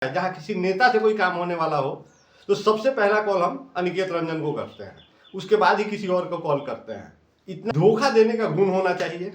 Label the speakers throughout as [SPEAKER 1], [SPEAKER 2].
[SPEAKER 1] जहाँ किसी नेता से कोई काम होने वाला हो तो सबसे पहला कॉल हम अनिकेत रंजन को करते हैं, उसके बाद ही किसी और को कॉल करते हैं। इतना धोखा देने का गुण होना चाहिए,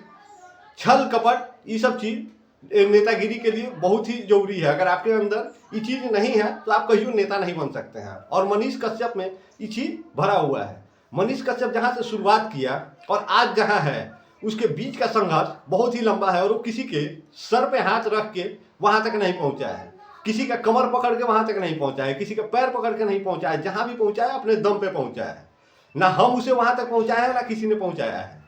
[SPEAKER 1] छल कपट ये सब चीज नेतागिरी के लिए बहुत ही जरूरी है। अगर आपके अंदर ये चीज नहीं है तो आप कहीं नेता नहीं बन सकते हैं। और मनीष कश्यप में ये चीज भरा हुआ है। मनीष कश्यप जहाँ से शुरुआत किया और आज जहाँ है उसके बीच का संघर्ष बहुत ही लंबा है और वो किसी के सर पे हाथ रख के वहां तक नहीं पहुंचा है, किसी का कमर पकड़ के वहां तक नहीं पहुंचा है, किसी का पैर पकड़ के नहीं पहुंचा है। जहां भी पहुंचा है अपने दम पे पहुंचा है। ना हम उसे वहां तक पहुंचाया है ना किसी ने पहुंचाया है।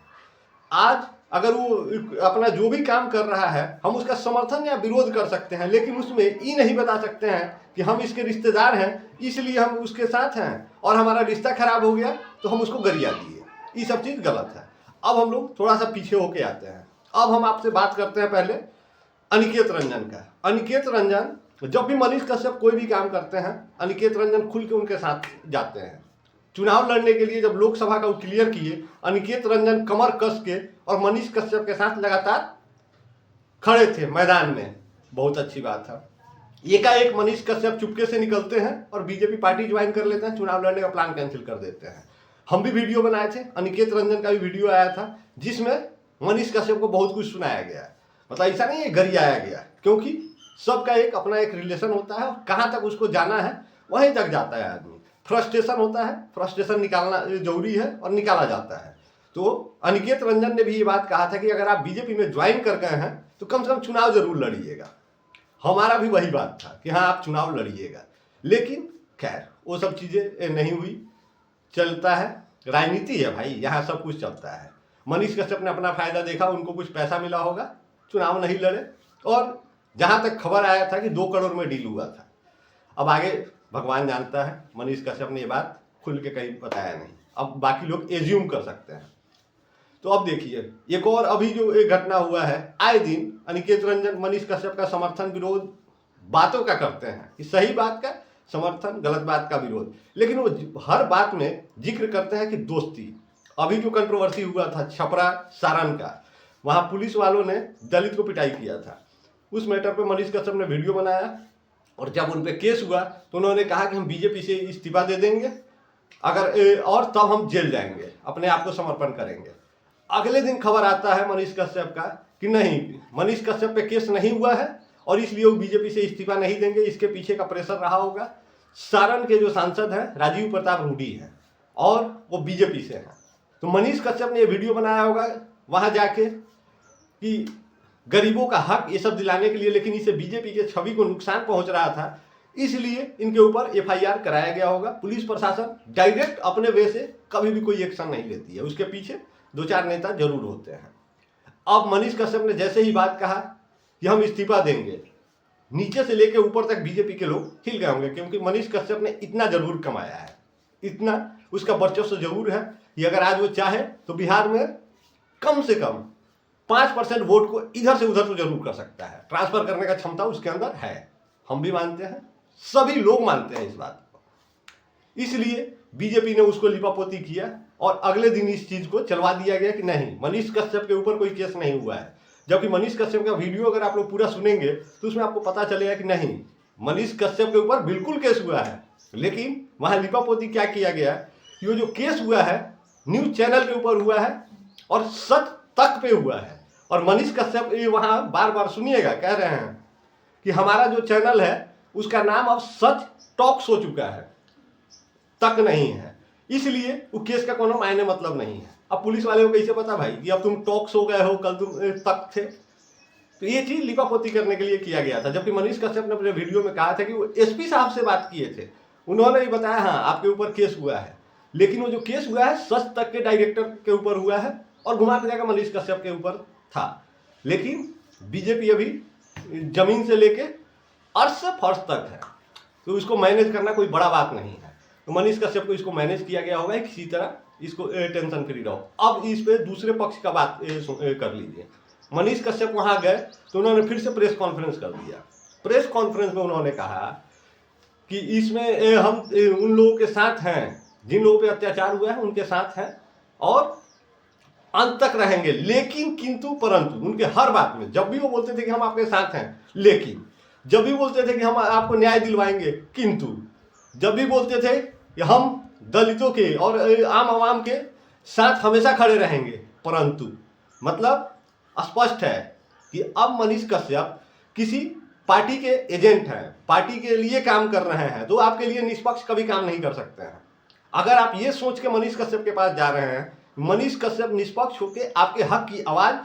[SPEAKER 1] आज अगर वो अपना जो भी काम कर रहा है हम उसका समर्थन या विरोध कर सकते हैं, लेकिन उसमें ये नहीं बता सकते हैं कि हम इसके रिश्तेदार हैं इसलिए हम उसके साथ हैं और हमारा रिश्ता खराब हो गया तो हम उसको गरिया दिए। ये सब चीज़ गलत है। अब हम लोग थोड़ा सा पीछे होके आते हैं। अब हम आपसे बात करते हैं पहले अनिकेत रंजन का। अनिकेत रंजन जब भी मनीष कश्यप कोई भी काम करते हैं अनिकेत रंजन खुल के उनके साथ जाते हैं। चुनाव लड़ने के लिए जब लोकसभा का क्लियर किए अनिकेत रंजन कमर कस के और मनीष कश्यप के साथ लगातार खड़े थे मैदान में। बहुत अच्छी बात है। एकाएक मनीष कश्यप चुपके से निकलते हैं और बीजेपी पार्टी ज्वाइन कर लेते हैं, चुनाव लड़ने का प्लान कैंसिल कर देते हैं। हम भी वीडियो बनाए थे, अनिकेत रंजन का भी वीडियो आया था जिसमें मनीष कश्यप को बहुत कुछ सुनाया गया। मतलब ऐसा नहीं है गरियाया गया, क्योंकि सबका एक अपना एक रिलेशन होता है और कहाँ तक उसको जाना है वहीं तक जाता है आदमी। फ्रस्ट्रेशन होता है, फ्रस्ट्रेशन निकालना जरूरी है और निकाला जाता है। तो अनिकेत रंजन ने भी ये बात कहा था कि अगर आप बीजेपी में ज्वाइन कर गए हैं तो कम से कम चुनाव जरूर लड़िएगा। हमारा भी वही बात था कि हाँ आप चुनाव लड़िएगा, लेकिन खैर वो सब चीज़ें नहीं हुई। चलता है, राजनीति है भाई, यहाँ सब कुछ चलता है। मनीष कश्यप ने अपना फायदा देखा, उनको कुछ पैसा मिला होगा, चुनाव नहीं लड़े। और जहाँ तक खबर आया था कि 2 करोड़ में डील हुआ था। अब आगे भगवान जानता है, मनीष कश्यप ने ये बात खुल के कहीं बताया नहीं, अब बाकी लोग एज्यूम कर सकते हैं। तो अब देखिए एक और अभी जो एक घटना हुआ है, आए दिन अनिकेत रंजन मनीष कश्यप का समर्थन विरोध बातों का करते हैं कि सही बात का समर्थन, गलत बात का विरोध, लेकिन वो हर बात में जिक्र करते हैं कि दोस्ती। अभी जो कंट्रोवर्सी हुआ था छपरा सारण का, वहाँ पुलिस वालों ने दलित को पिटाई किया था, उस मैटर पे मनीष कश्यप ने वीडियो बनाया और जब उन पे केस हुआ तो उन्होंने कहा कि हम बीजेपी से इस्तीफा दे देंगे अगर और तब हम जेल जाएंगे, अपने आप को समर्पण करेंगे। अगले दिन खबर आता है मनीष कश्यप का कि नहीं, मनीष कश्यप पे केस नहीं हुआ है और इसलिए वो बीजेपी से इस्तीफा नहीं देंगे। इसके पीछे का प्रेशर रहा होगा। सारण के जो सांसद हैं राजीव प्रताप रूडी हैं और वो बीजेपी से हैं। तो मनीष कश्यप ने ये वीडियो बनाया होगा वहाँ जाके कि गरीबों का हक ये सब दिलाने के लिए, लेकिन इसे बीजेपी के छवि को नुकसान पहुंच रहा था, इसलिए इनके ऊपर एफआईआर कराया गया होगा। पुलिस प्रशासन डायरेक्ट अपने वे से कभी भी कोई एक्शन नहीं लेती है, उसके पीछे 2-4 नेता जरूर होते हैं। अब मनीष कश्यप ने जैसे ही बात कहा कि हम इस्तीफा देंगे, नीचे से लेकर ऊपर तक बीजेपी के लोग हिल गए होंगे, क्योंकि मनीष कश्यप ने इतना जरूर कमाया है, इतना उसका वर्चस्व जरूर है कि अगर आज वो चाहे तो बिहार में कम से कम 5% वोट को इधर से उधर तो जरूर कर सकता है। ट्रांसफर करने का क्षमता उसके अंदर है, हम भी मानते हैं, सभी लोग मानते हैं इस बात को। इसलिए बीजेपी ने उसको लिपापोती किया और अगले दिन इस चीज को चलवा दिया गया कि नहीं, मनीष कश्यप के ऊपर कोई केस नहीं हुआ है। जबकि मनीष कश्यप का वीडियो अगर आप लोग पूरा सुनेंगे तो उसमें आपको पता चलेगा कि नहीं, मनीष कश्यप के ऊपर बिल्कुल केस हुआ है। लेकिन वहां लिपापोती क्या किया गया कि वो जो केस हुआ है न्यूज चैनल के ऊपर हुआ है और सच तक पे हुआ है। और मनीष कश्यप वहां बार बार सुनिएगा कह रहे हैं कि हमारा जो चैनल है उसका नाम अब सच टॉक्स हो चुका है, तक नहीं है, इसलिए वो केस का कोनो मायने मतलब नहीं है। अब पुलिस वाले को कैसे पता भाई कि अब तुम टॉक्स हो गए हो, कल तुम तक थे? तो ये चीज लिपापोती करने के लिए किया गया था। जबकि मनीष कश्यप ने अपने वीडियो में कहा था कि वो एसपी साहब से बात किए थे, उन्होंने भी बताया हाँ आपके ऊपर केस हुआ है, लेकिन वो जो केस हुआ है सच तक के डायरेक्टर के ऊपर हुआ है और घुमा फिरा के मनीष कश्यप के ऊपर था। लेकिन बीजेपी अभी जमीन से लेके अर्श से फर्श तक है, तो इसको मैनेज करना कोई बड़ा बात नहीं है। तो मनीष कश्यप को इसको मैनेज किया गया होगा किसी तरह, इसको टेंशन फ्री रहो। अब इस पे दूसरे पक्ष का बात कर लीजिए। मनीष कश्यप वहां गए तो उन्होंने फिर से प्रेस कॉन्फ्रेंस कर दिया। प्रेस कॉन्फ्रेंस में उन्होंने कहा कि इसमें हम उन लोगों के साथ हैं जिन लोगों पे अत्याचार हुआ है, उनके साथ हैं और अंत तक रहेंगे। लेकिन किंतु परंतु उनके हर बात में जब भी वो बोलते थे कि हम आपके साथ हैं, लेकिन जब भी बोलते थे कि हम आपको न्याय दिलवाएंगे, किंतु जब भी बोलते थे कि हम दलितों के और आम आवाम के साथ हमेशा खड़े रहेंगे, परंतु मतलब स्पष्ट है कि अब मनीष कश्यप किसी पार्टी के एजेंट हैं, पार्टी के लिए काम कर रहे हैं, तो आपके लिए निष्पक्ष कभी काम नहीं कर सकते हैं। अगर आप ये सोच के मनीष कश्यप के पास जा रहे हैं, मनीष कश्यप निष्पक्ष होकर आपके हक की आवाज़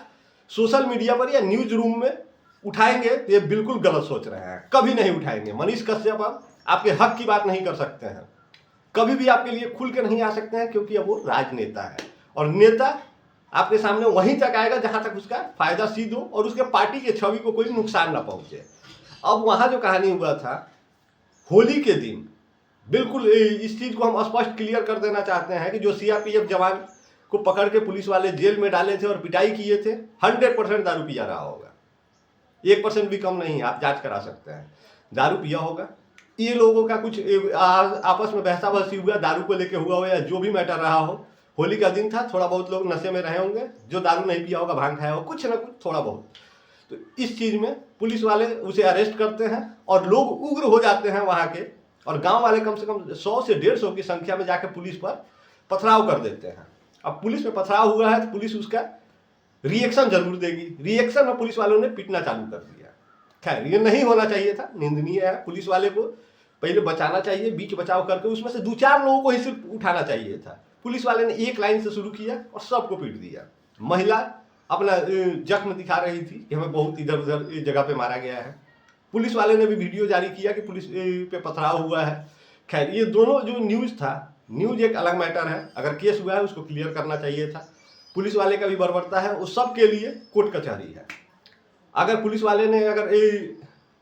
[SPEAKER 1] सोशल मीडिया पर या न्यूज रूम में उठाएंगे, तो ये बिल्कुल गलत सोच रहे हैं, कभी नहीं उठाएंगे। मनीष कश्यप अब आपके हक की बात नहीं कर सकते हैं, कभी भी आपके लिए खुल के नहीं आ सकते हैं, क्योंकि अब वो राजनेता है और नेता आपके सामने वहीं तक आएगा जहां तक उसका फायदा सिद्ध हो और उसके पार्टी के छवि को कोई नुकसान ना पहुंचे। अब वहां जो कहानी हुआ था होली के दिन, बिल्कुल इस चीज को हम स्पष्ट क्लियर कर देना चाहते हैं कि जो सीआरपीएफ जवान को पकड़ के पुलिस वाले जेल में डाले थे और पिटाई किए थे, 100% दारू पिया रहा होगा, 1% भी कम नहीं है, आप जांच करा सकते हैं, दारू पिया होगा। ये लोगों का कुछ आपस में बहसा बहसी हुआ, दारू को लेके हुआ हो या जो भी मैटर रहा हो, होली का दिन था, थोड़ा बहुत लोग नशे में रहे होंगे, जो दारू नहीं पिया होगा भांग खाया हो, कुछ ना कुछ थोड़ा बहुत। तो इस चीज़ में पुलिस वाले उसे अरेस्ट करते हैं और लोग उग्र हो जाते हैं वहाँ के, और गांव वाले कम से कम 100 से 150 की संख्या में जाकर पुलिस पर पथराव कर देते हैं। अब पुलिस में पथराव हुआ है तो पुलिस उसका रिएक्शन जरूर देगी। रिएक्शन में पुलिस वालों ने पिटना चालू कर दिया। खैर, ये नहीं होना चाहिए था, निंदनीय है। पुलिस वाले को पहले बचाना चाहिए, बीच बचाव करके उसमें से 2-4 लोगों को ही सिर्फ उठाना चाहिए था। पुलिस वाले ने एक लाइन से शुरू किया और सबको पीट दिया। महिला अपना जख्म दिखा रही थी कि हमें बहुत इधर उधर जगह पे मारा गया है। पुलिस वाले ने भी वीडियो जारी किया कि पुलिस पे पथराव हुआ है। खैर, ये दोनों जो न्यूज़ था, न्यूज़ एक अलग मैटर है, अगर केस हुआ है उसको क्लियर करना चाहिए था। पुलिस वाले का भी बर्बरता है, उस सब के लिए कोर्ट कचहरी है। अगर पुलिस वाले ने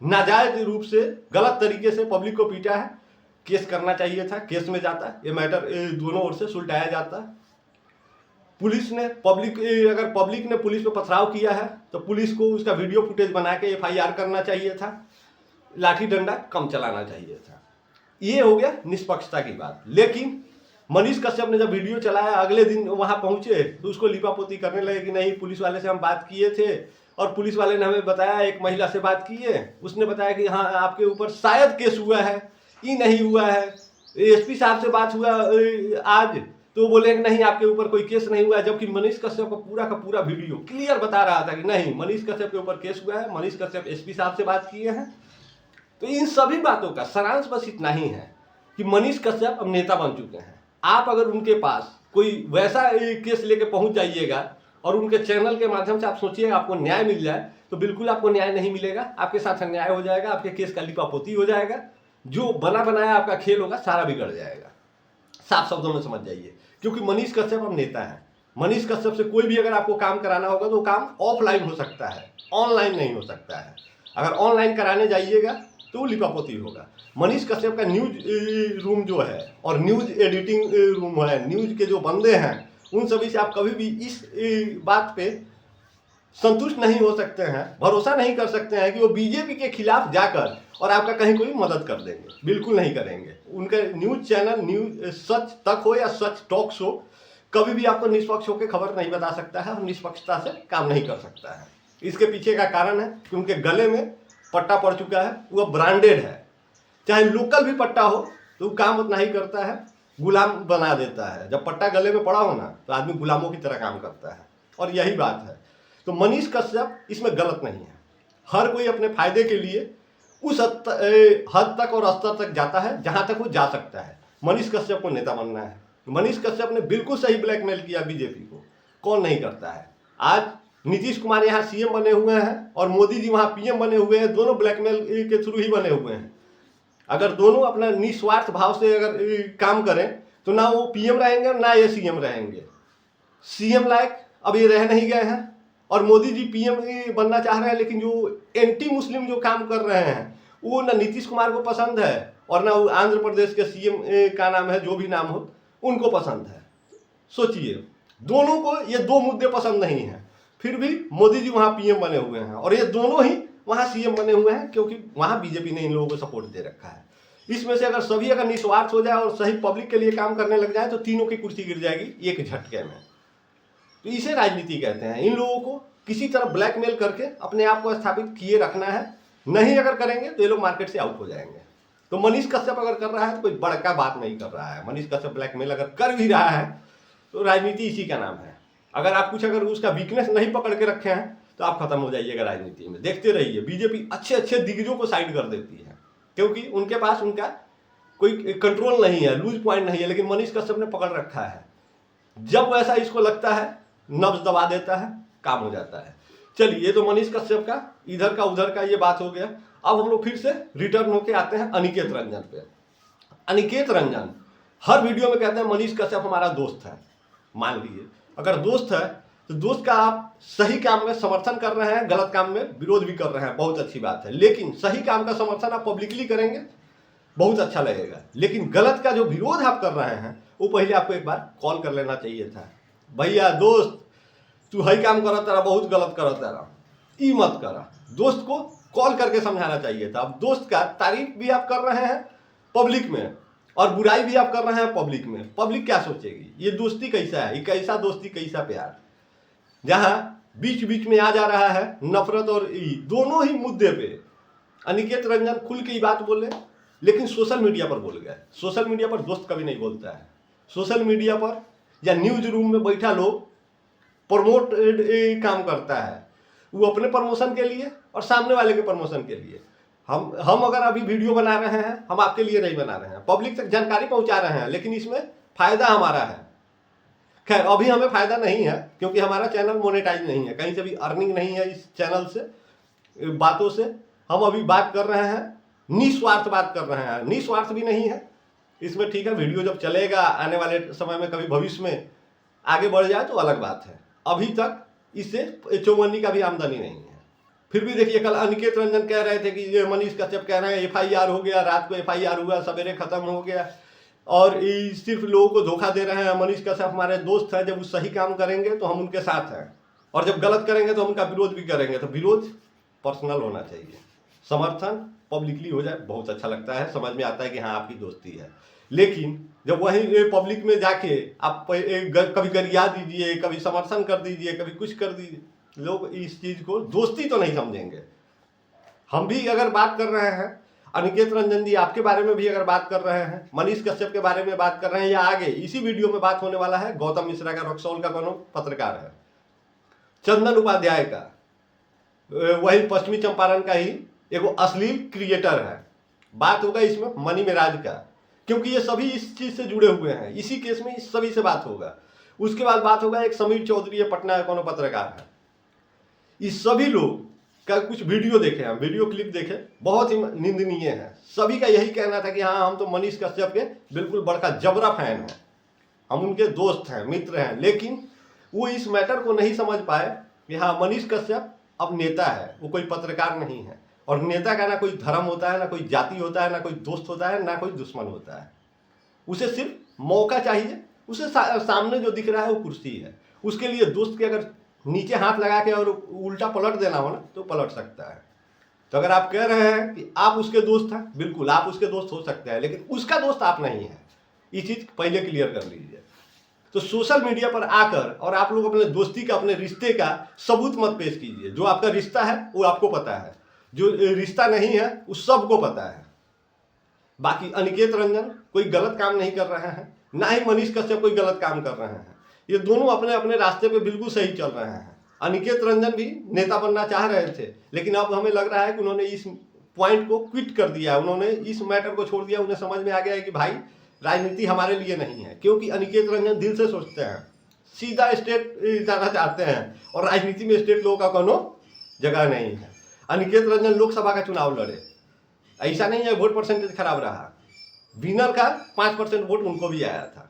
[SPEAKER 1] नाजायज रूप से गलत तरीके से पब्लिक को पीटा है, केस करना चाहिए था, केस में जाता, ये मैटर दोनों ओर से सुलटाया जाता। पुलिस ने अगर पब्लिक ने पुलिस पे पथराव किया है तो पुलिस को उसका वीडियो फुटेज बना के FIR करना चाहिए था, लाठी डंडा कम चलाना चाहिए था। ये हो गया निष्पक्षता की बात। लेकिन मनीष कश्यप ने जब वीडियो चलाया, अगले दिन वहां पहुंचे तो उसको लिपापोती करने लगे कि नहीं, पुलिस वाले से हम बात किए थे और पुलिस वाले ने हमें बताया, एक महिला से बात की है, उसने बताया कि हाँ आपके ऊपर शायद केस हुआ है, ये नहीं हुआ है। SP साहब से बात हुआ आज, तो बोले कि नहीं आपके ऊपर कोई केस नहीं हुआ है, जबकि मनीष कश्यप का पूरा वीडियो क्लियर बता रहा था कि नहीं, मनीष कश्यप के ऊपर केस हुआ है, मनीष कश्यप SP साहब से बात किए हैं। तो इन सभी बातों का सारांश बस इतना ही है कि मनीष कश्यप अब नेता बन चुके हैं। आप अगर उनके पास कोई वैसा केस लेके पहुंच जाइएगा और उनके चैनल के माध्यम से आप सोचिएगा आपको न्याय मिल जाए, तो बिल्कुल आपको न्याय नहीं मिलेगा। आपके साथ अन्याय हो जाएगा, आपके केस का लिपापोती हो जाएगा, जो बना बनाया आपका खेल होगा सारा बिगड़ जाएगा। साफ शब्दों में समझ जाइए, क्योंकि मनीष कश्यप अब नेता है। मनीष कश्यप से कोई भी अगर आपको काम कराना होगा तो काम ऑफलाइन हो सकता है, ऑनलाइन नहीं हो सकता है। अगर ऑनलाइन कराने जाइएगा तो लिपापोती होगा। मनीष कश्यप का न्यूज रूम जो है और न्यूज एडिटिंग रूम है, न्यूज के जो बंदे हैं, उन सभी से आप कभी भी इस बात पे संतुष्ट नहीं हो सकते हैं, भरोसा नहीं कर सकते हैं कि वो बीजेपी के खिलाफ जाकर और आपका कहीं कोई मदद कर देंगे। बिल्कुल नहीं करेंगे। उनका न्यूज चैनल न्यूज सच तक हो या सच टॉक शो कभी भी आपको निष्पक्ष होकर खबर नहीं बता सकता है और निष्पक्षता से काम नहीं कर सकता है। इसके पीछे का कारण है कि उनके गले में पट्टा पड़ चुका है, वो ब्रांडेड है। चाहे लोकल भी पट्टा हो तो वो काम उतना ही करता है, गुलाम बना देता है। जब पट्टा गले में पड़ा हो ना तो आदमी गुलामों की तरह काम करता है, और यही बात है। तो मनीष कश्यप इसमें गलत नहीं है। हर कोई अपने फायदे के लिए उस हद तक और स्तर तक जाता है जहां तक वो जा सकता है। मनीष कश्यप को नेता बनना है। मनीष कश्यप ने बिल्कुल सही ब्लैकमेल किया बीजेपी को, कौन नहीं करता है। आज नीतीश कुमार यहाँ CM बने हुए हैं और मोदी जी वहाँ PM बने हुए हैं, दोनों ब्लैकमेल के थ्रू ही बने हुए हैं। अगर दोनों अपना निस्वार्थ भाव से अगर काम करें तो ना वो PM रहेंगे ना ये CM रहेंगे। CM लायक अब ये रह नहीं गए हैं और मोदी जी PM बनना चाह रहे हैं, लेकिन जो एंटी मुस्लिम जो काम कर रहे हैं वो ना नीतीश कुमार को पसंद है और ना आंध्र प्रदेश के CM का नाम है, जो भी नाम हो, उनको पसंद है। सोचिए, दोनों को ये दो मुद्दे पसंद नहीं हैं, फिर भी मोदी जी वहाँ PM बने हुए हैं और ये दोनों ही वहाँ CM बने हुए हैं, क्योंकि वहाँ बीजेपी ने इन लोगों को सपोर्ट दे रखा है। इसमें से अगर सभी अगर निस्वार्थ हो जाए और सही पब्लिक के लिए काम करने लग जाए तो तीनों की कुर्सी गिर जाएगी एक झटके में। तो इसे राजनीति कहते हैं। इन लोगों को किसी तरह ब्लैकमेल करके अपने आप को स्थापित किए रखना है नहीं अगर करेंगे तो ये लोग मार्केट से आउट हो जाएंगे। तो मनीष कश्यप अगर कर रहा है तो कोई बड़का बात नहीं कर रहा है। मनीष कश्यप ब्लैकमेल अगर कर भी रहा है तो राजनीति इसी का नाम है। अगर आप कुछ अगर उसका वीकनेस नहीं पकड़ के रखे हैं तो आप खत्म हो जाइएगा राजनीति में। देखते रहिए, बीजेपी अच्छे अच्छे दिग्गजों को साइड कर देती है क्योंकि उनके पास उनका कोई कंट्रोल नहीं है, लूज पॉइंट नहीं है। लेकिन मनीष कश्यप ने पकड़ रखा है, जब वैसा इसको लगता है नब्ज दबा देता है, काम हो जाता है। चलिए, ये तो मनीष कश्यप का इधर का उधर का ये बात हो गया। अब हम लोग फिर से रिटर्न होके आते हैं अनिकेत रंजन पे। अनिकेत रंजन हर वीडियो में कहते हैं मनीष कश्यप हमारा दोस्त है। मान लीजिए अगर दोस्त है तो दोस्त का आप सही काम में समर्थन कर रहे हैं, गलत काम में विरोध भी कर रहे हैं, बहुत अच्छी बात है। लेकिन सही काम का समर्थन आप पब्लिकली करेंगे बहुत अच्छा लगेगा। लेकिन गलत का जो विरोध आप कर रहे हैं वो पहले आपको एक बार कॉल कर लेना चाहिए था। भैया दोस्त तू हई काम करा तेरा, बहुत गलत करा तेरा, ई मत करा। दोस्त को कॉल करके समझाना चाहिए था। अब दोस्त का तारीफ भी आप कर रहे हैं पब्लिक में और बुराई भी आप कर रहे हैं पब्लिक में। पब्लिक क्या सोचेगी, ये दोस्ती कैसा है, ये कैसा दोस्ती कैसा प्यार, जहां बीच बीच में आ जा रहा है नफरत और दोनों ही मुद्दे पे अनिकेत रंजन खुल के ही बात बोले। लेकिन सोशल मीडिया पर बोल गए। सोशल मीडिया पर दोस्त कभी नहीं बोलता है। सोशल मीडिया पर या न्यूज रूम में बैठा लोग प्रमोट काम करता है, वो अपने प्रमोशन के लिए और सामने वाले के प्रमोशन के लिए। हम अगर अभी वीडियो बना रहे हैं, हम आपके लिए नहीं बना रहे हैं, पब्लिक तक जानकारी पहुंचा रहे हैं, लेकिन इसमें फायदा हमारा है। खैर अभी हमें फायदा नहीं है क्योंकि हमारा चैनल मोनेटाइज नहीं है, कहीं से भी अर्निंग नहीं है इस चैनल से, बातों से। हम अभी बात कर रहे हैं, निस्वार्थ बात कर रहे हैं, निस्वार्थ भी नहीं है इसमें। ठीक है, वीडियो जब चलेगा आने वाले समय में, कभी भविष्य में आगे बढ़ जाए तो अलग बात है। अभी तक इससे चौवन्नी का भी आमदनी नहीं है। फिर भी देखिए, कल अनिकेत रंजन कह रहे थे कि ये मनीष कश्यप कह रहे हैं FIR हो गया, रात को FIR हुआ, सवेरे खत्म हो गया और सिर्फ लोगों को धोखा दे रहे हैं। मनीष कश्यप हमारे दोस्त है, जब वो सही काम करेंगे तो हम उनके साथ हैं और जब गलत करेंगे तो हम उनका विरोध भी करेंगे। तो विरोध पर्सनल होना चाहिए, समर्थन पब्लिकली हो जाए बहुत अच्छा लगता है, समझ में आता है कि हाँ आपकी दोस्ती है। लेकिन जब वहीं पब्लिक में जाके आप कभी गरिया दीजिए, कभी समर्थन कर दीजिए, कभी कुछ कर दीजिए, लोग इस चीज को दोस्ती तो नहीं समझेंगे। हम भी अगर बात कर रहे हैं, अनिकेत रंजन जी आपके बारे में भी अगर बात कर रहे हैं, मनीष कश्यप के बारे में बात कर रहे हैं, या आगे इसी वीडियो में बात होने वाला है गौतम मिश्रा का, रक्सौल का कोनो पत्रकार है, चंदन उपाध्याय का, वही पश्चिमी चंपारण का ही एगो अश्लील क्रिएटर है। बात होगा इसमें मनी मेराज का, क्योंकि ये सभी इस चीज से जुड़े हुए हैं। इसी केस में इस सभी से बात होगा। उसके बाद बात होगा एक समीर चौधरी पटना का कोनो पत्रकार है। इस सभी लोग का कुछ वीडियो देखे हैं, वीडियो क्लिप देखे, बहुत ही निंदनीय है। सभी का यही कहना था कि हाँ हम तो मनीष कश्यप के बिल्कुल बड़का जबरा फैन है, हम उनके दोस्त हैं, मित्र हैं। लेकिन वो इस मैटर को नहीं समझ पाए कि हाँ मनीष कश्यप अब नेता है, वो कोई पत्रकार नहीं है। और नेता का ना कोई धर्म होता है, ना कोई जाति होता है, ना कोई दोस्त होता है, ना कोई दुश्मन होता है। उसे सिर्फ मौका चाहिए। उसे सामने जो दिख रहा है वो कुर्सी है। उसके लिए दोस्त के अगर नीचे हाथ लगा के और उल्टा पलट देना हो ना तो पलट सकता है। तो अगर आप कह रहे हैं कि आप उसके दोस्त हैं, बिल्कुल आप उसके दोस्त हो सकते हैं, लेकिन उसका दोस्त आप नहीं है। ये चीज पहले क्लियर कर लीजिए। तो सोशल मीडिया पर आकर और आप लोग अपने दोस्ती का, अपने रिश्ते का सबूत मत पेश कीजिए। जो आपका रिश्ता है वो आपको पता है, जो रिश्ता नहीं है उस सबको पता है। बाकी अनिकेत रंजन कोई गलत काम नहीं कर रहे हैं, ना ही मनीष कश्यप कोई गलत काम कर रहे हैं। ये दोनों अपने अपने रास्ते पे बिल्कुल सही चल रहे हैं। अनिकेत रंजन भी नेता बनना चाह रहे थे, लेकिन अब हमें लग रहा है कि उन्होंने इस पॉइंट को क्विट कर दिया, उन्होंने इस मैटर को छोड़ दिया। उन्हें समझ में आ गया है कि भाई राजनीति हमारे लिए नहीं है, क्योंकि अनिकेत रंजन दिल से सोचते हैं, सीधा स्टेट जाना चाहते हैं और राजनीति में स्टेट लोगों का कोनो जगह नहीं है। अनिकेत रंजन लोकसभा का चुनाव लड़े, ऐसा नहीं है वोट परसेंटेज खराब रहा, विनर का 5% वोट उनको भी आया था।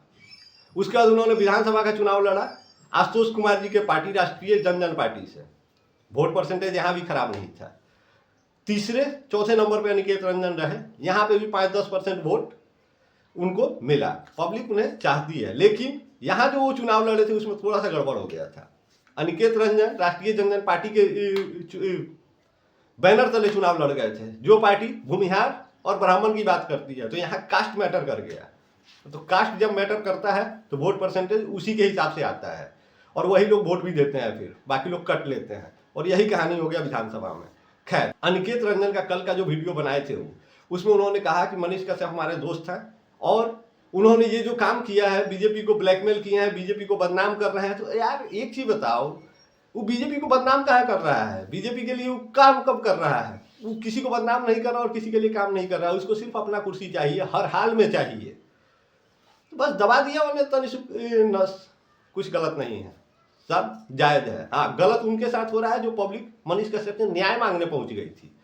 [SPEAKER 1] उसके बाद उन्होंने विधानसभा का चुनाव लड़ा आशुतोष कुमार जी के पार्टी राष्ट्रीय जनजन पार्टी से, वोट परसेंटेज यहाँ भी खराब नहीं था। तीसरे चौथे नंबर पे अनिकेत रंजन रहे, यहाँ पे भी 5-10% वोट उनको मिला, पब्लिक उन्हें चाहती है। लेकिन यहाँ जो वो चुनाव लड़े थे उसमें थोड़ा सा गड़बड़ हो गया था। अनिकेत रंजन राष्ट्रीय जनजन पार्टी के बैनर तले चुनाव लड़ गए थे, जो पार्टी भूमिहार और ब्राह्मण की बात करती है। तो यहाँ कास्ट मैटर कर गया। तो कास्ट जब मैटर करता है तो वोट परसेंटेज उसी के हिसाब से आता है और वही लोग वोट भी देते हैं, फिर बाकी लोग कट लेते हैं। और यही कहानी हो गया विधानसभा में। खैर, अनिकेत रंजन का कल का जो वीडियो बनाए थे उसमें उन्होंने कहा कि मनीष कश्यप हमारे दोस्त हैं और उन्होंने ये जो काम किया है, बीजेपी को ब्लैकमेल किया है, बीजेपी को बदनाम कर रहे हैं। तो यार एक चीज बताओ, वो बीजेपी को बदनाम कहाँ कर रहा है? बीजेपी के लिए वो काम कब कर रहा है? वो किसी को बदनाम नहीं कर रहा और किसी के लिए काम नहीं कर रहा है। उसको सिर्फ अपना कुर्सी चाहिए, हर हाल में चाहिए। बस दबा दिया उन्हें नस, कुछ गलत नहीं है, सब जायज है। हाँ, गलत उनके साथ हो रहा है जो पब्लिक मनीष कश्यप से न्याय मांगने पहुंच गई थी।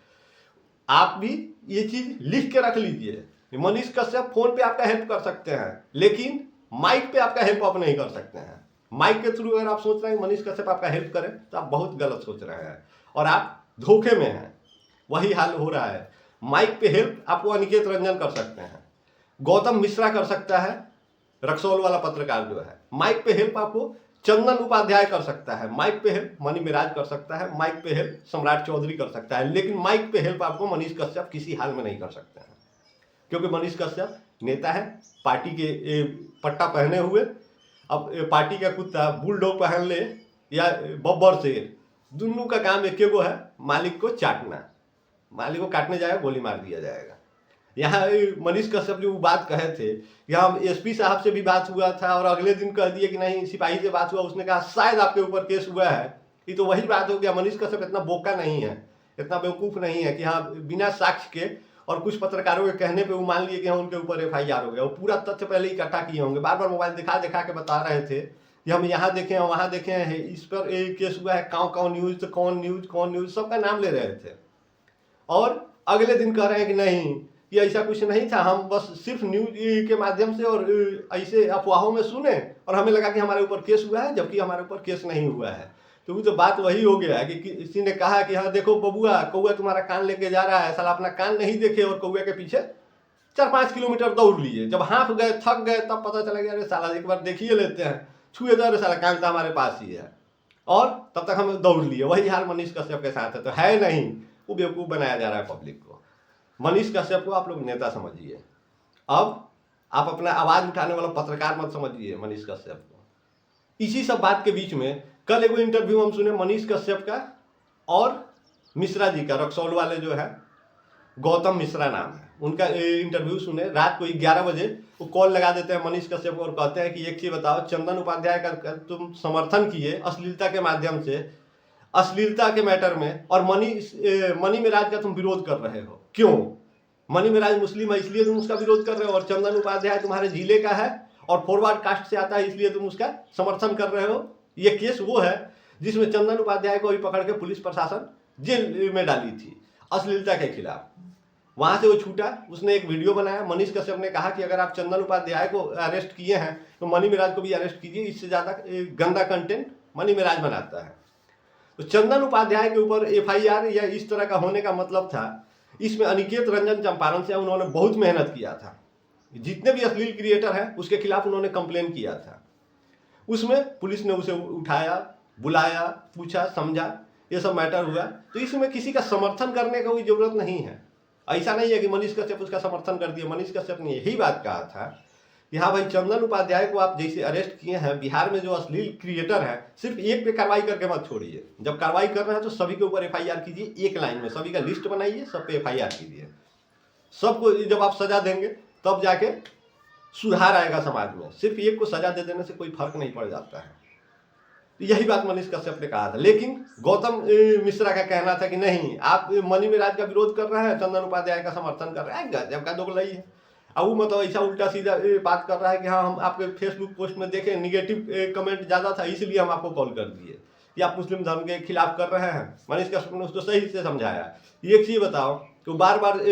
[SPEAKER 1] आप भी ये चीज लिख के रख लीजिए, मनीष कश्यप फोन पे आपका हेल्प कर सकते हैं, लेकिन माइक पे आपका हेल्प आप नहीं कर सकते हैं। माइक के थ्रू अगर आप सोच रहे हैं मनीष कश्यप आपका हेल्प करें तो आप बहुत गलत सोच रहे हैं और आप धोखे में हैं। वही हाल हो रहा है। माइक पे हेल्प आपको अनिकेत रंजन कर सकते हैं, गौतम मिश्रा कर सकता है, रक्सौल वाला पत्रकार जो है। माइक पे हेल्प आपको चंदन उपाध्याय कर सकता है, माइक पे हेल्प मनी मिराज कर सकता है, माइक पे हेल्प सम्राट चौधरी कर सकता है, लेकिन माइक पे हेल्प आपको मनीष कश्यप किसी हाल में नहीं कर सकते हैं। क्योंकि मनीष कश्यप नेता है, पार्टी के पट्टा पहने हुए। अब पार्टी का कुत्ता बुलडॉग पहन ले या बब्बर शेर, दोनों का काम एक गो है, मालिक को चाटना। मालिक को काटने जाएगा गोली मार दिया जाएगा। यहाँ मनीष कश्यप जो बात कहे थे, यहाँ एसपी साहब से भी बात हुआ था और अगले दिन कह दिए कि नहीं सिपाही से बात हुआ, उसने कहा शायद आपके ऊपर केस हुआ है। ये तो वही बात हो गया। मनीष कश्यप इतना बोका नहीं है, इतना बेवकूफ़ नहीं है कि हाँ बिना साक्ष्य के और कुछ पत्रकारों के कहने पे वो मान लिए कि हाँ उनके ऊपर FIR हो गया। वो पूरा तथ्य पहले ही इकट्ठा किए होंगे, बार बार मोबाइल दिखा दिखा के बता रहे थे कि हम यहाँ देखे हैं वहाँ देखे हैं, इस पर केस हुआ है, कौन न्यूज़ तो कौन न्यूज़ सबका नाम ले रहे थे। और अगले दिन कह रहे हैं कि नहीं कि ऐसा कुछ नहीं था, हम बस सिर्फ न्यूज के माध्यम से और ऐसे अफवाहों में सुने और हमें लगा कि हमारे ऊपर केस हुआ है, जबकि हमारे ऊपर केस नहीं हुआ है। तो वो तो बात वही हो गया है कि किसी ने कहा कि हाँ देखो बबुआ, कौआ तुम्हारा कान लेके जा रहा है, साला अपना कान नहीं देखे और कौआ के पीछे 4-5 किलोमीटर दौड़ लिए। जब हाँफ गए, थक गए, तब पता चला गया अरे साला एक बार देखिए लेते हैं, छुए दे साला कान तो हमारे पास ही है, और तब तक हम दौड़ लिए। वही हाल मनीष कश्यप के साथ है। तो है नहीं, वो बेवकूफ़ बनाया जा रहा है पब्लिक को। मनीष कश्यप को आप लोग नेता समझिए, अब आप अपना आवाज उठाने वाला पत्रकार मत समझिए मनीष कश्यप को। इसी सब बात के बीच में कल एक इंटरव्यू हम सुने मनीष कश्यप का और मिश्रा जी का, रक्सौल वाले जो है गौतम मिश्रा नाम है उनका, इंटरव्यू सुने। रात को 11 बजे वो कॉल लगा देते हैं मनीष कश्यप को और कहते हैं कि एक चीज बताओ, चंदन उपाध्याय का तुम समर्थन किए अश्लीलता के माध्यम से, अश्लीलता के मैटर में, और मनी मिराज का तुम विरोध कर रहे हो, क्यों? मनी मिराज मुस्लिम है इसलिए तुम उसका विरोध कर रहे हो, और चंदन उपाध्याय तुम्हारे जिले का है और फॉरवर्ड कास्ट से आता है इसलिए तुम उसका समर्थन कर रहे हो। ये केस वो है जिसमें चंदन उपाध्याय को भी पकड़ के पुलिस प्रशासन जेल में डाली थी अश्लीलता के खिलाफ। वहां से वो छूटा, उसने एक वीडियो बनाया। मनीष कश्यप ने कहा कि अगर आप चंदन उपाध्याय को अरेस्ट किए हैं तो मनी मिराज को भी अरेस्ट कीजिए, इससे ज़्यादा गंदा कंटेंट मनी मिराज बनाता है। तो चंदन उपाध्याय के ऊपर FIR या इस तरह का होने का मतलब था, इसमें अनिकेत रंजन चंपारण से उन्होंने बहुत मेहनत किया था। जितने भी अश्लील क्रिएटर हैं उसके खिलाफ उन्होंने कंप्लेन किया था। उसमें पुलिस ने उसे उठाया, बुलाया, पूछा, समझा, ये सब मैटर हुआ। तो इसमें किसी का समर्थन करने का कोई जरूरत नहीं है। ऐसा नहीं है कि मनीष कश्यप उसका समर्थन कर दिया। मनीष कश्यप ने यही बात कहा था कि हाँ भाई, चंदन उपाध्याय को आप जैसे अरेस्ट किए हैं, बिहार में जो अश्लील क्रिएटर है सिर्फ एक पे कार्रवाई करके मत छोड़िए। जब कार्रवाई कर रहे हैं तो सभी के ऊपर FIR कीजिए, एक लाइन में सभी का लिस्ट बनाइए, सब पे FIR कीजिए। सबको जब आप सजा देंगे तब जाके सुधार आएगा समाज में। सिर्फ एक को सजा दे देने से कोई फर्क नहीं पड़ जाता है। तो यही बात मनीष कश्यप ने कहा था। लेकिन गौतम मिश्रा का कहना था कि नहीं, आप मनी मिराज का विरोध कर रहे हैं, चंदन उपाध्याय का समर्थन कर रहे हैं। गजब का दोगलाई है। अब वो मतलब ऐसा उल्टा सीधा बात कर रहा है कि हाँ हम आपके फेसबुक पोस्ट में देखें निगेटिव कमेंट ज़्यादा था इसलिए हम आपको कॉल कर दिए कि आप मुस्लिम धर्म के खिलाफ कर रहे हैं। मनीष कश्यप ने उसको सही से समझाया। एक चीज़ बताओ, तो बार बार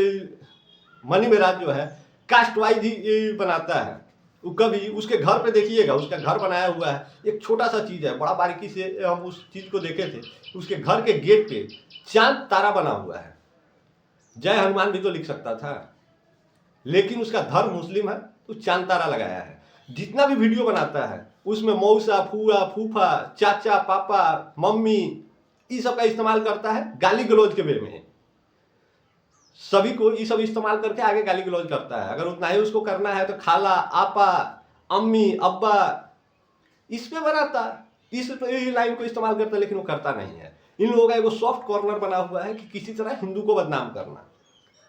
[SPEAKER 1] मनी मिराज जो है कास्ट वाइज ही बनाता है। वो कभी उसके घर पे देखिएगा, उसका घर बनाया हुआ है, एक छोटा सा चीज़ है, बड़ा बारीकी से हम उस चीज़ को देखे थे। उसके घर के गेट पे चांद तारा बना हुआ है। जय हनुमान भी तो लिख सकता था, लेकिन उसका धर्म मुस्लिम है तो चांद तारा लगाया है। जितना भी वीडियो बनाता है उसमें मौसा, फूआ, फूफा, चाचा, पापा, मम्मी, ये सब का इस्तेमाल करता है गाली गलौज के वे में। सभी को ये सब इस्तेमाल करके आगे गाली गलौज करता है। अगर उतना ही उसको करना है तो खाला, आपा, अम्मी, अब्बा, इस पे बनाता, इस लाइन को इस्तेमाल करता, लेकिन वो करता नहीं है। इन लोगों का एक सॉफ्ट कॉर्नर बना हुआ है कि किसी तरह हिंदू को बदनाम करना।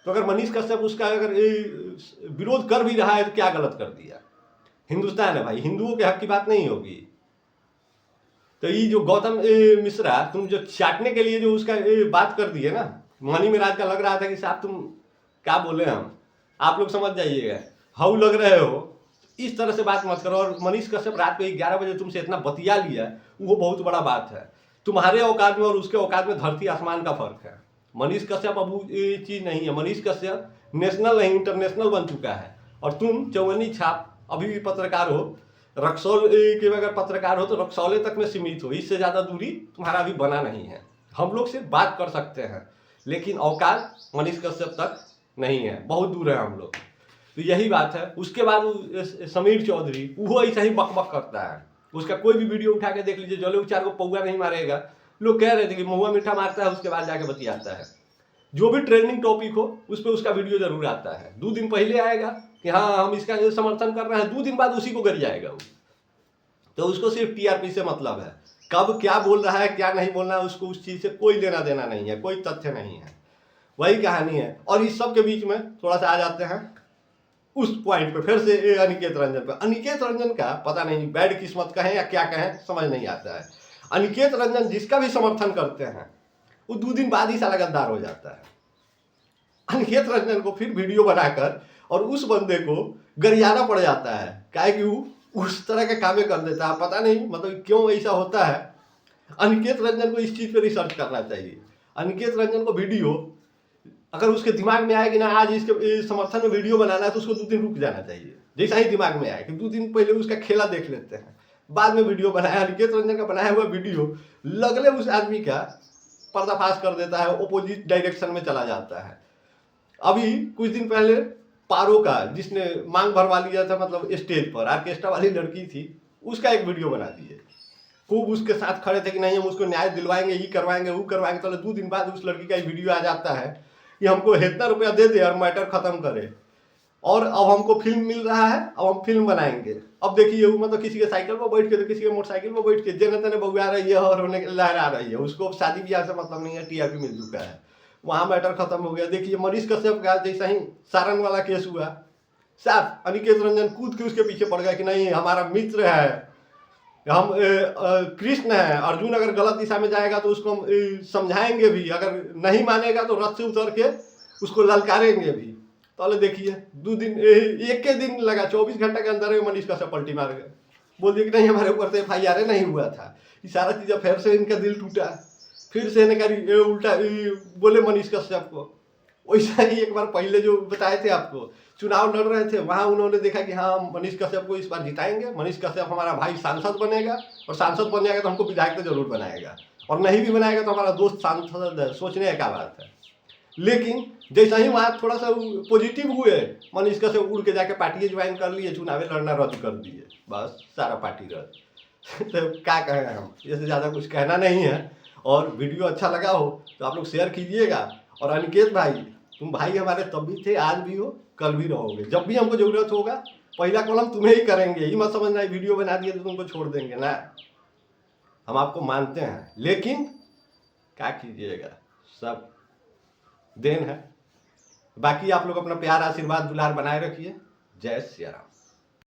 [SPEAKER 1] तो अगर मनीष कश्यप उसका अगर विरोध कर भी रहा है तो क्या गलत कर दिया? हिंदुस्तान है भाई, हिंदुओं के हक की बात नहीं होगी। तो ये जो गौतम मिश्रा तुम जो चाटने के लिए जो उसका बात कर दिए ना, मनी मिराज का लग रहा था कि साहब तुम क्या बोले, हम आप लोग समझ जाइएगा, हाउ लग रहे हो, इस तरह से बात मत करो। और मनीष कश्यप रात को 11 बजे तुमसे इतना बतिया लिया, वो बहुत बड़ा बात है। तुम्हारे औकात में और उसके औकात में धरती आसमान का फर्क है। मनीष कश्यप अब ये चीज नहीं है। मनीष कश्यप नेशनल नहीं इंटरनेशनल बन चुका है। और तुम चौवन्नी छाप अभी भी पत्रकार हो, रक्सौल के अगर पत्रकार हो तो रक्सौले तक में सीमित हो, इससे ज़्यादा दूरी तुम्हारा अभी बना नहीं है। हम लोग सिर्फ बात कर सकते हैं, लेकिन औकात मनीष कश्यप तक नहीं है, बहुत दूर है हम लोग। तो यही बात है। उसके बाद समीर चौधरी वो ऐसा ही बकबक करता है। उसका कोई भी वीडियो उठा के देख लीजिए, जले उचार को पौआ नहीं मारेगा। लोग कह रहे थे कि महुआ मीठा मारता है, उसके बाद जाके बतियाता है। जो भी ट्रेंडिंग टॉपिक हो उस पर उसका वीडियो जरूर आता है। 2 दिन पहले आएगा कि हाँ हम इसका समर्थन कर रहे हैं, 2 दिन बाद उसी को गिर जाएगा वो। तो उसको सिर्फ टीआरपी से मतलब है। कब क्या बोल रहा है क्या नहीं बोल रहा है उसको उस चीज से कोई लेना देना नहीं है, कोई तथ्य नहीं है। वही कहानी है। और इस सब के बीच में थोड़ा सा आ जाते हैं उस पॉइंट पे फिर से अनिकेत रंजन पे। अनिकेत रंजन का पता नहीं बैड किस्मत कहें या क्या कहें समझ नहीं आता है। अनिकेत रंजन जिसका भी समर्थन करते हैं वो 2 दिन बाद ही साला गद्दार हो जाता है। अनिकेत रंजन को फिर वीडियो बनाकर और उस बंदे को गरियाना पड़ जाता है, काहे कि वो उस तरह के कामें कर देता है। पता नहीं मतलब क्यों ऐसा होता है। अनिकेत रंजन को इस चीज पे रिसर्च करना चाहिए। अनिकेत रंजन को वीडियो अगर उसके दिमाग में आए कि ना आज इसके समर्थन में वीडियो बनाना है तो उसको 2 दिन रुक जाना चाहिए। जैसा ही दिमाग में आए कि 2 दिन पहले उसका खेला देख लेते हैं, बाद में वीडियो बनाया। अनिकेत रंजन का बनाया हुआ वीडियो लगले उस आदमी का पर्दाफाश कर देता है, ओपोजिट डायरेक्शन में चला जाता है। अभी कुछ दिन पहले पारो का जिसने मांग भरवा लिया था, मतलब स्टेज पर ऑर्केस्ट्रा वाली लड़की थी, उसका एक वीडियो बना दिए। खूब उसके साथ खड़े थे कि नहीं हम उसको न्याय दिलवाएंगे, ये करवाएंगे वो करवाएंगे। तो 2 दिन बाद उस लड़की का एक वीडियो आ जाता है कि हमको इतना रुपया दे दे और मैटर खत्म करे, और अब हमको फिल्म मिल रहा है, अब हम फिल्म बनाएंगे। अब देखिए वो मतलब किसी के साइकिल पर बैठ के तो किसी के मोटरसाइकिल पर बैठ के जेने तेने बउआ रही है और उन्हें लहरा रही है। उसको शादी ब्याह से मतलब नहीं है, टीआरपी मिल चुका है, वहां मैटर खत्म हो गया। देखिए मनीष कश्यप का जैसा ही सारण वाला केस हुआ, साफ अनिकेत रंजन कूद के उसके पीछे पड़ गया कि नहीं हमारा मित्र है, हम कृष्ण है, अर्जुन अगर गलत दिशा में जाएगा तो उसको हम समझाएंगे भी, अगर नहीं मानेगा तो रथ से उतर के उसको ललकारेंगे भी। तो देखिए 2 दिन एक दिन लगा, 24 घंटे के अंदर मनीष कश्यप पलटी मार गए, बोल दिया कि नहीं हमारे ऊपर से FIR नहीं हुआ था। ये सारा चीज़ फिर से इनका दिल टूटा, फिर से इन्हें उल्टा बोले मनीष कश्यप को। वैसा ही एक बार पहले जो बताए थे आपको, चुनाव लड़ रहे थे वहां उन्होंने देखा कि हाँ मनीष कश्यप को इस बार जिताएंगे, मनीष कश्यप हमारा भाई सांसद बनेगा, और सांसद बन जाएगा तो हमको विधायक तो जरूर बनाएगा, और नहीं भी बनाएगा तो हमारा दोस्त सांसद है। सोचने का बात है। लेकिन जैसा ही वहाँ थोड़ा सा पॉजिटिव हुए, मनीष कश्यप उड़ के जाके पार्टी ज्वाइन कर लिए, चुनाव लड़ना रद्द कर दिए, बस सारा पार्टी रद्द। तो क्या कहें हम, इससे ज़्यादा कुछ कहना नहीं है। और वीडियो अच्छा लगा हो तो आप लोग शेयर कीजिएगा। और अनिकेत भाई तुम भाई हमारे तब भी थे, आज भी हो, कल भी रहोगे। जब भी हमको जरूरत होगा पहला कॉलम तुम्हें ही करेंगे। ये मत समझना वीडियो बना दिए तो तुमको छोड़ देंगे ना, हम आपको मानते हैं, लेकिन क्या कीजिएगा, सब देन है। बाकी आप लोग अपना प्यार आशीर्वाद दुलार बनाए रखिए। जय श्री राम।